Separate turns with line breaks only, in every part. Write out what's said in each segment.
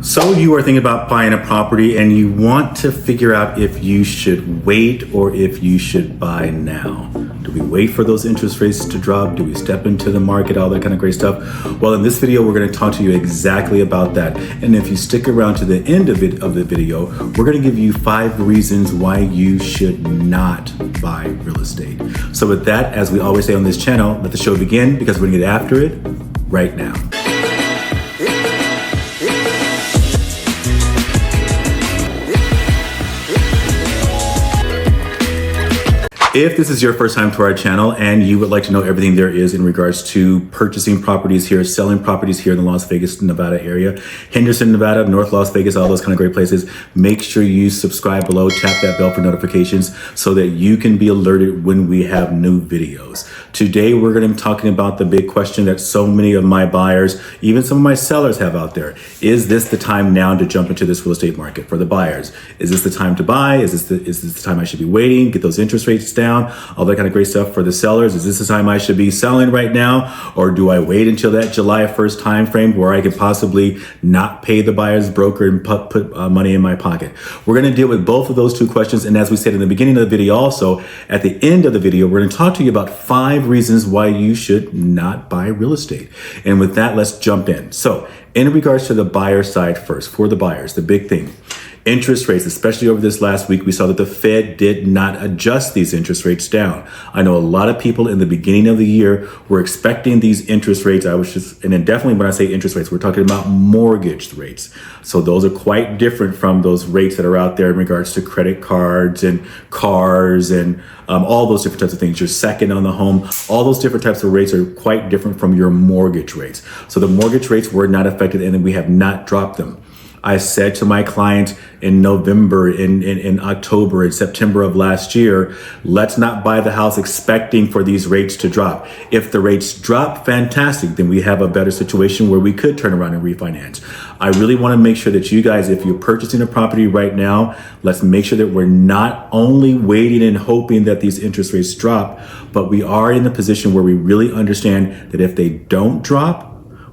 So you are thinking about buying a property and you want to figure out if you should wait or if you should buy now. Do we wait for those interest rates to drop? Do we step into the market? All that kind of great stuff. Well, in this video, we're going to talk to you exactly about that. And if you stick around to the end of the video, we're going to give you 5 reasons why you should not buy real estate. So with that, as we always say on this channel, let the show begin because we're going to get after it right now. If this is your first time to our channel and you would like to know everything there is in regards to purchasing properties here, selling properties here in the Las Vegas, Nevada area, Henderson, Nevada, North Las Vegas, all those kind of great places, make sure you subscribe below, tap that bell for notifications so that you can be alerted when we have new videos. Today, we're going to be talking about the big question that so many of my buyers, even some of my sellers have out there. Is this the time now to jump into this real estate market for the buyers? Is this the time to buy? Is this the time I should be waiting, get those interest rates down, all that kind of great stuff for the sellers? Is this the time I should be selling right now? Or do I wait until that July 1st time frame where I could possibly not pay the buyer's broker and put money in my pocket? We're going to deal with both of those two questions. And as we said in the beginning of the video, also at the end of the video, we're going to talk to you about 5 reasons why you should not buy real estate. And with that, let's jump in. So in regards to the buyer side first, for the buyers, the big thing, interest rates, especially over this last week, we saw that the Fed did not adjust these interest rates down. I know a lot of people in the beginning of the year were expecting these interest rates. And then definitely when I say interest rates, we're talking about mortgage rates. So those are quite different from those rates that are out there in regards to credit cards and cars and all those different types of things. Your second on the home, all those different types of rates are quite different from your mortgage rates. So the mortgage rates were not affected and we have not dropped them. I said to my client in November, in October, in September of last year, let's not buy the house expecting for these rates to drop. If the rates drop, fantastic, then we have a better situation where we could turn around and refinance. I really want to make sure that you guys, if you're purchasing a property right now, let's make sure that we're not only waiting and hoping that these interest rates drop, but we are in the position where we really understand that if they don't drop,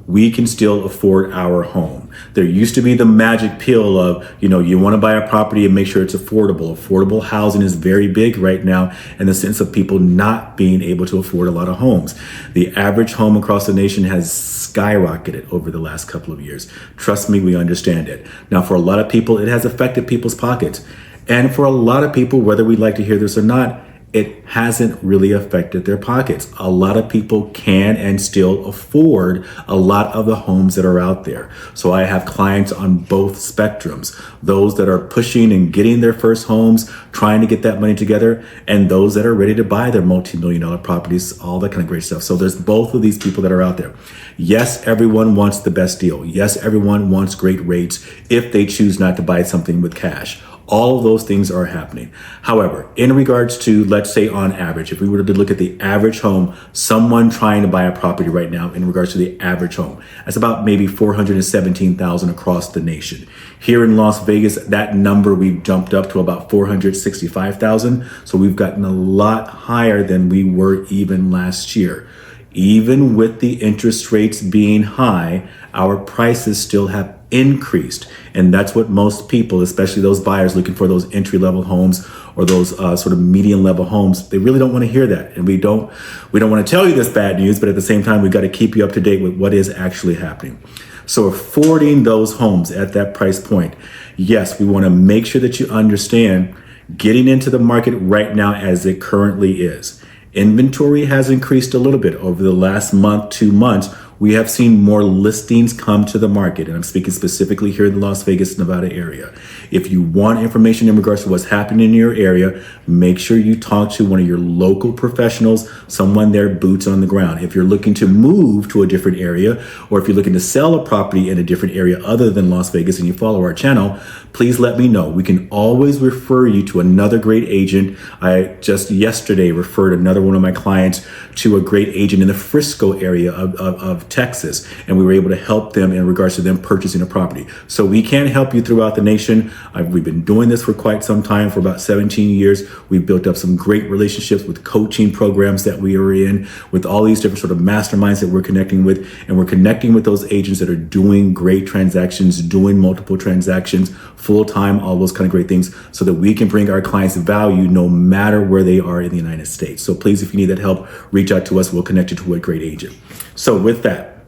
we can still afford our home. There used to be the magic pill of, you want to buy a property and make sure it's affordable. Affordable housing is very big right now in the sense of people not being able to afford a lot of homes. The average home across the nation has skyrocketed over the last couple of years. Trust me, we understand it. Now, for a lot of people, it has affected people's pockets. And for a lot of people, whether we like to hear this or not, it hasn't really affected their pockets. A lot of people can and still afford a lot of the homes that are out there. So I have clients on both spectrums, those that are pushing and getting their first homes, trying to get that money together, and those that are ready to buy their multi-million-dollar properties, all that kind of great stuff. So there's both of these people that are out there. Yes, everyone wants the best deal. Yes, everyone wants great rates if they choose not to buy something with cash. All of those things are happening. However, in regards to, let's say on average, if we were to look at the average home, someone trying to buy a property right now in regards to the average home, that's about maybe $417,000 across the nation. Here in Las Vegas, that number we've jumped up to about $465,000. So we've gotten a lot higher than we were even last year. Even with the interest rates being high, our prices still have increased. And that's what most people, especially those buyers looking for those entry-level homes or those sort of medium-level homes, they really don't want to hear that. And we don't want to tell you this bad news, but at the same time, we've got to keep you up to date with what is actually happening. So affording those homes at that price point, yes, we want to make sure that you understand getting into the market right now as it currently is. Inventory has increased a little bit over the last month, 2 months. We have seen more listings come to the market, and I'm speaking specifically here in the Las Vegas, Nevada area. If you want information in regards to what's happening in your area, make sure you talk to one of your local professionals, someone there boots on the ground. If you're looking to move to a different area, or if you're looking to sell a property in a different area other than Las Vegas and you follow our channel, please let me know. We can always refer you to another great agent. I just yesterday referred another one of my clients to a great agent in the Frisco area of of Texas, and we were able to help them in regards to them purchasing a property. So we can help you throughout the nation. We've been doing this for quite some time, for about 17 years. We've built up some great relationships with coaching programs that we are in, with all these different sort of masterminds that we're connecting with, and we're connecting with those agents that are doing great transactions, doing multiple transactions, full-time, all those kind of great things, so that we can bring our clients value no matter where they are in the United States. So please, if you need that help, reach out to us. We'll connect you to a great agent. So with that,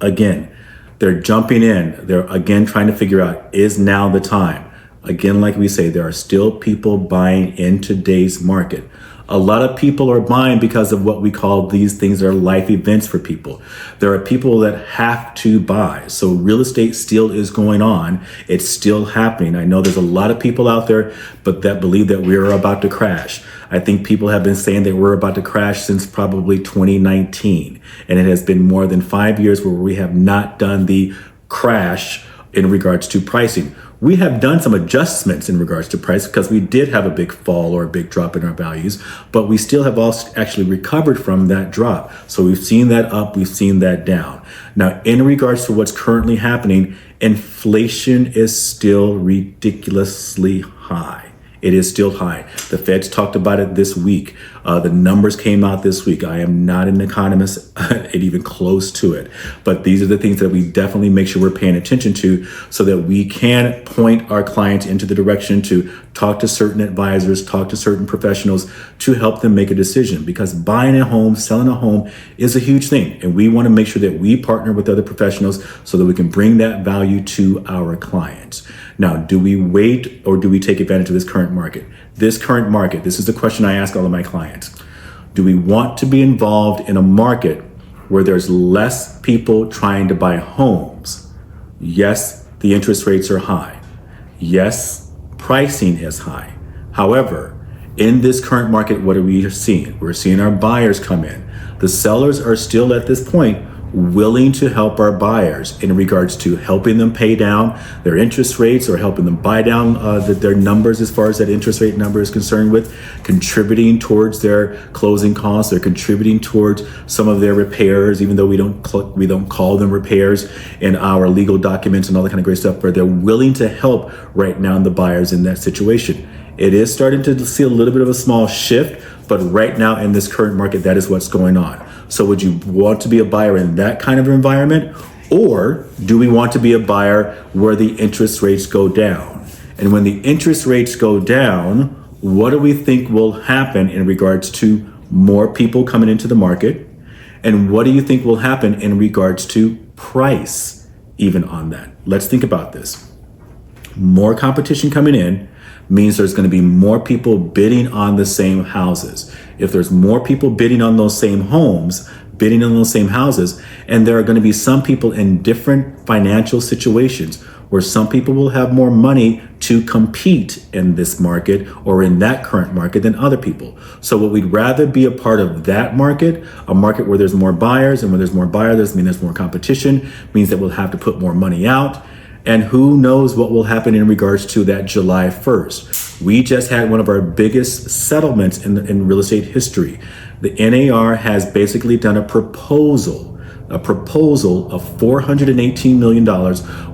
again, they're jumping in. They're again trying to figure out, is now the time? Again, like we say, there are still people buying in today's market. A lot of people are buying because of what we call these things are life events for people. There are people that have to buy. So real estate still is going on. It's still happening. I know there's a lot of people out there, but that believe that we're about to crash. I think people have been saying that we're about to crash since probably 2019. And it has been more than 5 years where we have not done the crash in regards to pricing. We have done some adjustments in regards to price because we did have a big fall or a big drop in our values, but we still have also actually recovered from that drop. So we've seen that up, we've seen that down. Now, in regards to what's currently happening, inflation is still ridiculously high. It is still high. The Feds talked about it this week. The numbers came out this week. I am not an economist, even close to it. But these are the things that we definitely make sure we're paying attention to so that we can point our clients into the direction to talk to certain advisors, talk to certain professionals to help them make a decision. Because buying a home, selling a home is a huge thing. And we want to make sure that we partner with other professionals so that we can bring that value to our clients. Now, do we wait or do we take advantage of this current market? This current market, this is the question I ask all of my clients. Do we want to be involved in a market where there's less people trying to buy homes? Yes, the interest rates are high. Yes, pricing is high. However, in this current market, what are we seeing? We're seeing our buyers come in. The sellers are still at this point willing to help our buyers in regards to helping them pay down their interest rates or helping them buy down their numbers as far as that interest rate number is concerned, with contributing towards their closing costs. They're contributing towards some of their repairs, even though we don't call them repairs in our legal documents and all that kind of great stuff, but they're willing to help right now the buyers in that situation. It is starting to see a little bit of a small shift, but right now in this current market, that is what's going on. So would you want to be a buyer in that kind of environment? Or do we want to be a buyer where the interest rates go down? And when the interest rates go down, what do we think will happen in regards to more people coming into the market? And what do you think will happen in regards to price even on that? Let's think about this. More competition coming in means there's going to be more people bidding on the same houses. If there's more people bidding on those same homes, bidding on those same houses, and there are going to be some people in different financial situations where some people will have more money to compete in this market or in that current market than other people. So what we'd rather be a part of that market, a market where there's more buyers, and when there's more buyers, means there's more competition, means that we'll have to put more money out. And who knows what will happen in regards to that July 1st. We just had one of our biggest settlements in real estate history. The NAR has basically done a proposal of $418 million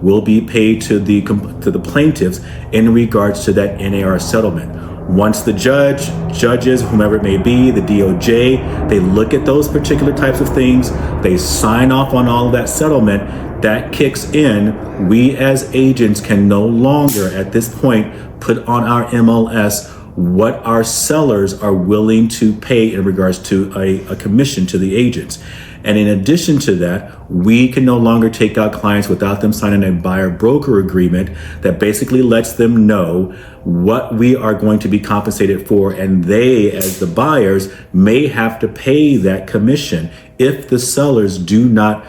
will be paid to the plaintiffs in regards to that NAR settlement. Once the judges, whomever it may be, the DOJ, they look at those particular types of things, they sign off on all of that settlement, that kicks in, we as agents can no longer at this point put on our MLS what our sellers are willing to pay in regards to a commission to the agents. And in addition to that, we can no longer take out clients without them signing a buyer broker agreement that basically lets them know what we are going to be compensated for. And they, as the buyers, may have to pay that commission if the sellers do not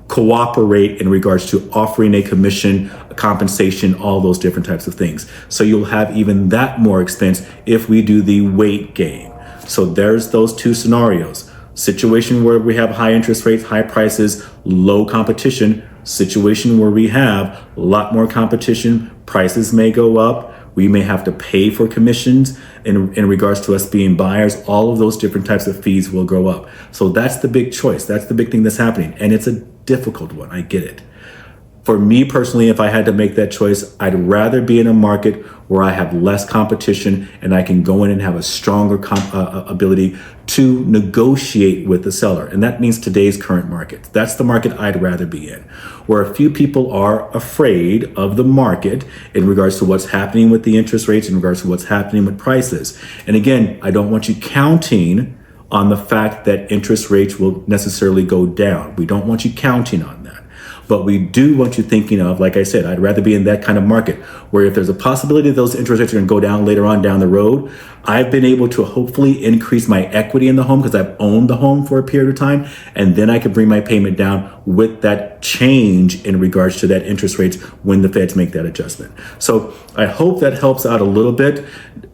cooperate in regards to offering a commission, compensation, all those different types of things. So you'll have even that more expense if we do the wait game. So there's those two scenarios. Situation where we have high interest rates, high prices, low competition. Situation where we have a lot more competition, prices may go up, We may have to pay for commissions in regards to us being buyers. All of those different types of fees will grow up. So that's the big choice. That's the big thing that's happening. And it's a difficult one. I get it. For me personally, if I had to make that choice, I'd rather be in a market where I have less competition and I can go in and have a stronger ability to negotiate with the seller. And that means today's current market. That's the market I'd rather be in, where a few people are afraid of the market in regards to what's happening with the interest rates, in regards to what's happening with prices. And again, I don't want you counting on the fact that interest rates will necessarily go down. We don't want you counting on that. But we do want you thinking of, like I said, I'd rather be in that kind of market where if there's a possibility that those interest rates are going to go down later on down the road, I've been able to hopefully increase my equity in the home because I've owned the home for a period of time. And then I can bring my payment down with that change in regards to that interest rates when the feds make that adjustment. So I hope that helps out a little bit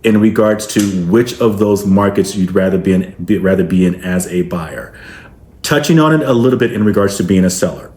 in regards to which of those markets you'd rather be in as a buyer. Touching on it a little bit in regards to being a seller.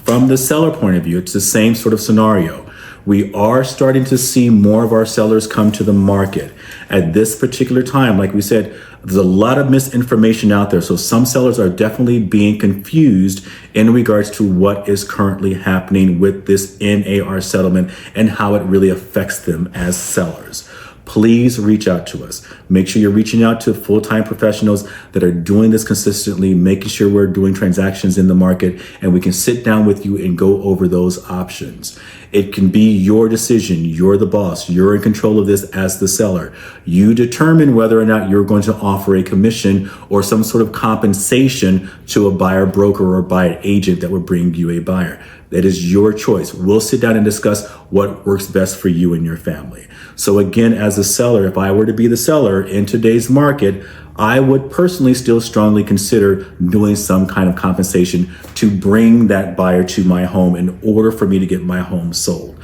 From the seller point of view, it's the same sort of scenario. We are starting to see more of our sellers come to the market. At this particular time, like we said, there's a lot of misinformation out there. So some sellers are definitely being confused in regards to what is currently happening with this NAR settlement and how it really affects them as sellers. Please reach out to us. Make sure you're reaching out to full-time professionals that are doing this consistently, making sure we're doing transactions in the market, and we can sit down with you and go over those options. It can be your decision. You're the boss. You're in control of this as the seller. You determine whether or not you're going to offer a commission or some sort of compensation to a buyer broker or buyer agent that would bring you a buyer. That is your choice. We'll sit down and discuss what works best for you and your family. So again, as a seller, if I were to be the seller in today's market, I would personally still strongly consider doing some kind of compensation to bring that buyer to my home in order for me to get my home sold.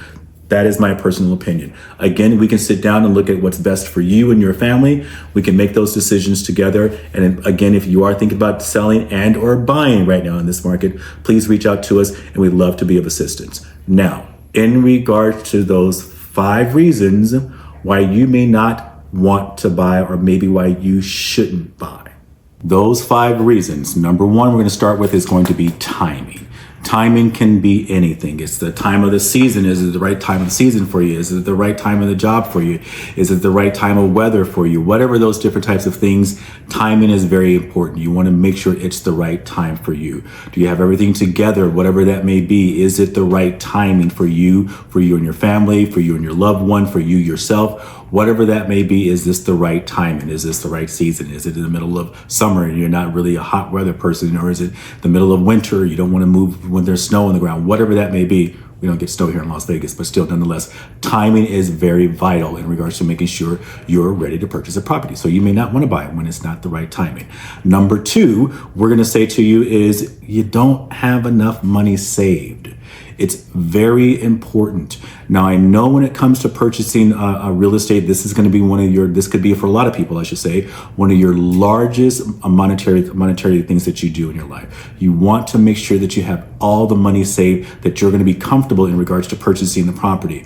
That is my personal opinion. Again, we can sit down and look at what's best for you and your family. We can make those decisions together. And again, if you are thinking about selling and or buying right now in this market, please reach out to us and we'd love to be of assistance. Now, in regards to those 5 reasons why you may not want to buy or maybe why you shouldn't buy. Those 5 reasons. Number 1, we're going to start with is going to be timing. Timing can be anything. It's the time of the season. Is it the right time of the season for you? Is it the right time of the job for you? Is it the right time of weather for you? Whatever those different types of things, timing is very important. You want to make sure it's the right time for you. Do you have everything together? Whatever that may be, is it the right timing for you and your family, for you and your loved one, for you yourself? Whatever that may be, is this the right timing? Is this the right season? Is it in the middle of summer and you're not really a hot weather person? Or is it the middle of winter? You don't want to move when there's snow on the ground. Whatever that may be. We don't get snow here in Las Vegas, but still nonetheless, timing is very vital in regards to making sure you're ready to purchase a property. So you may not want to buy it when it's not the right timing. Number 2, we're going to say to you is you don't have enough money saved. It's very important. Now, I know when it comes to purchasing a real estate, this is going to be this could be for a lot of people, I should say, one of your largest monetary things that you do in your life. You want to make sure that you have all the money saved, that you're going to be comfortable in regards to purchasing the property.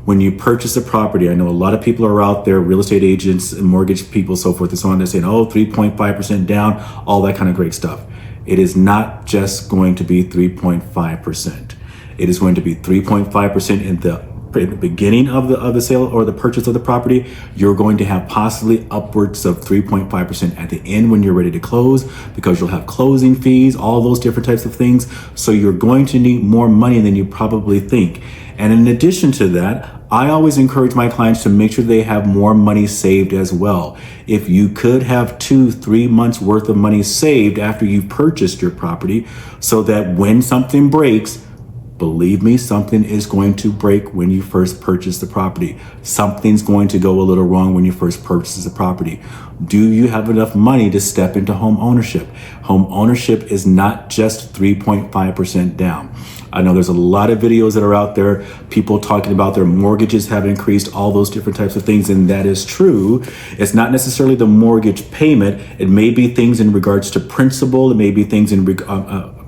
When you purchase a property, I know a lot of people are out there, real estate agents and mortgage people, so forth and so on, they're saying, 3.5% down, all that kind of great stuff. It is not just going to be 3.5%. It is going to be 3.5% in the beginning of the sale or the purchase of the property. You're going to have possibly upwards of 3.5% at the end when you're ready to close, because you'll have closing fees, all those different types of things. So you're going to need more money than you probably think. And in addition to that, I always encourage my clients to make sure they have more money saved as well. If you could have 2-3 months worth of money saved after you've purchased your property, so that when something breaks, believe me, something is going to break when you first purchase the property. Something's going to go a little wrong when you first purchase the property. Do you have enough money to step into home ownership? Home ownership is not just 3.5% down. I know there's a lot of videos that are out there, people talking about their mortgages have increased, all those different types of things, and that is true. It's not necessarily the mortgage payment. It may be things in regards to principal. It may be things in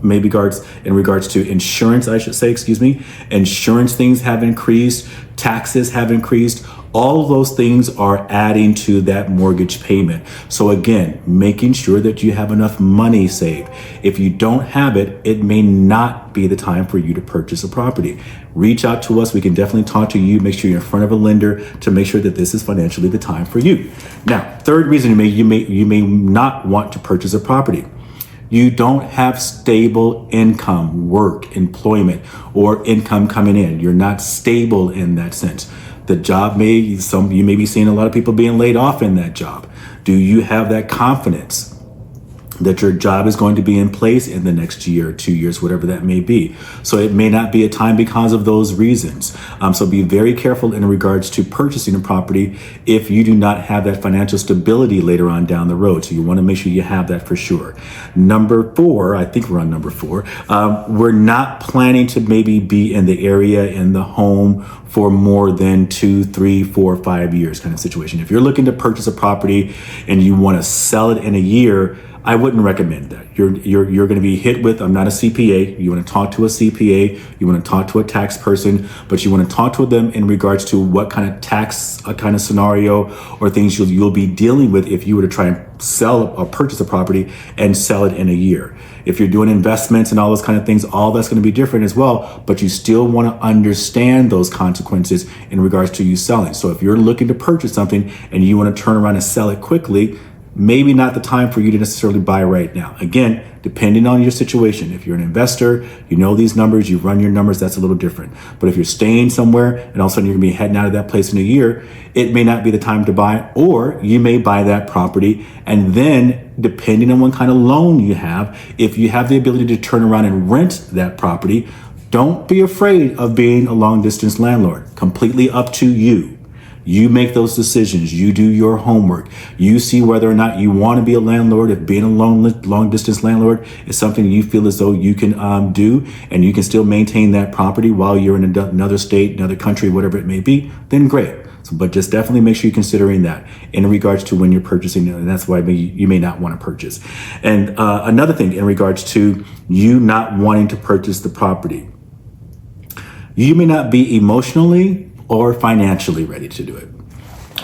in regards to insurance, I should say, excuse me. Insurance things have increased, taxes have increased. All of those things are adding to that mortgage payment. So again, making sure that you have enough money saved. If you don't have it, it may not be the time for you to purchase a property. Reach out to us. We can definitely talk to you. Make sure you're in front of a lender to make sure that this is financially the time for you. Now, third reason you may not want to purchase a property. You don't have stable income, work, employment, or income coming in. You're not stable in that sense. The job you may be seeing a lot of people being laid off in that job. Do you have that confidence that your job is going to be in place in the next year or 2 years, whatever that may be? So it may not be a time because of those reasons. So be very careful in regards to purchasing a property if you do not have that financial stability later on down the road. So you want to make sure you have that for sure. Number 4, I think we're on number 4. We're not planning to maybe be in the area, in the home for more than 2, 3, 4, 5 years kind of situation. If you're looking to purchase a property and you want to sell it in a year, I wouldn't recommend that. You're going to be hit with, I'm not a CPA. You want to talk to a CPA, you want to talk to a tax person, but you want to talk to them in regards to what kind of tax kind of scenario or things you'll be dealing with if you were to try and sell or purchase a property and sell it in a year. If you're doing investments and all those kind of things, all that's going to be different as well, but you still want to understand those consequences in regards to you selling. So if you're looking to purchase something and you want to turn around and sell it quickly, maybe not the time for you to necessarily buy right now. Again, depending on your situation. If you're an investor, you know these numbers, you run your numbers, that's a little different. But if you're staying somewhere and all of a sudden you're gonna be heading out of that place in a year, it may not be the time to buy, or you may buy that property. And then depending on what kind of loan you have, if you have the ability to turn around and rent that property, don't be afraid of being a long distance landlord. Completely up to you. You make those decisions. You do your homework. You see whether or not you want to be a landlord. If being a long distance landlord is something you feel as though you can do, and you can still maintain that property while you're in another state, another country, whatever it may be, then great. So, but just definitely make sure you're considering that in regards to when you're purchasing, and that's why you may not want to purchase. And another thing in regards to you not wanting to purchase the property, you may not be emotionally or financially ready to do it.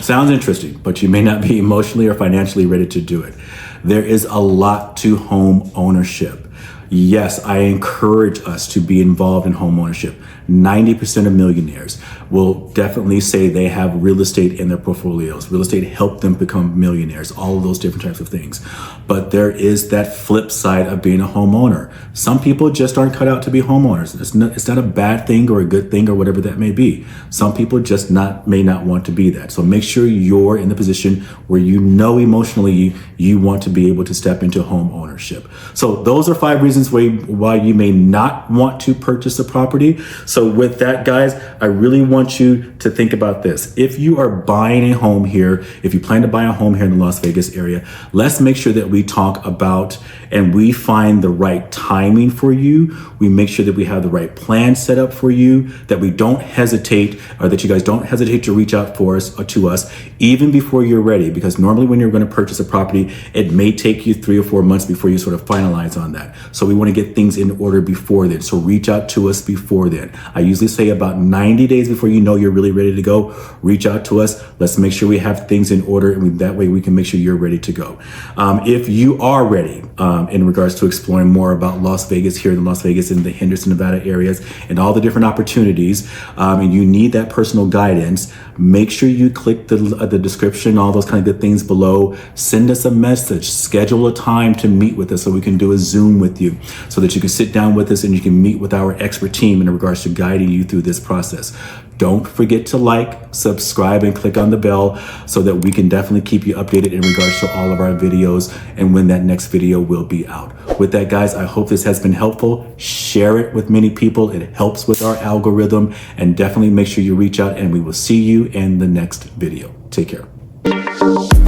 Sounds interesting, but you may not be emotionally or financially ready to do it. There is a lot to home ownership. Yes, I encourage us to be involved in home ownership. 90% of millionaires will definitely say they have real estate in their portfolios. Real estate helped them become millionaires, all of those different types of things. But there is that flip side of being a homeowner. Some people just aren't cut out to be homeowners. It's not a bad thing or a good thing or whatever that may be. Some people just may not want to be that. So make sure you're in the position where you know emotionally you want to be able to step into home ownership. So those are 5 reasons why you may not want to purchase a property. So with that, guys, I really want you to think about this. If you are buying a home here, if you plan to buy a home here in the Las Vegas area, let's make sure that we talk about and we find the right timing for you. We make sure that we have the right plan set up for you, that we don't hesitate, or that you guys don't hesitate to reach out for us or to us even before you're ready. Because normally when you're going to purchase a property, it may take you 3 or 4 months before you sort of finalize on that. So we want to get things in order before then. So reach out to us before then. I usually say about 90 days before you know you're really ready to go, reach out to us. Let's make sure we have things in order, and that way we can make sure you're ready to go. If you are ready in regards to exploring more about Las Vegas here in Las Vegas and the Henderson, Nevada areas and all the different opportunities, and you need that personal guidance, make sure you click the description, all those kind of good things below. Send us a message, schedule a time to meet with us so we can do a Zoom with you, so that you can sit down with us and you can meet with our expert team in regards to guiding you through this process. Don't forget to like, subscribe, and click on the bell so that we can definitely keep you updated in regards to all of our videos and when that next video will be out. With that, guys, I hope this has been helpful. Share it with many people. It helps with our algorithm, and definitely make sure you reach out, and we will see you in the next video. Take care.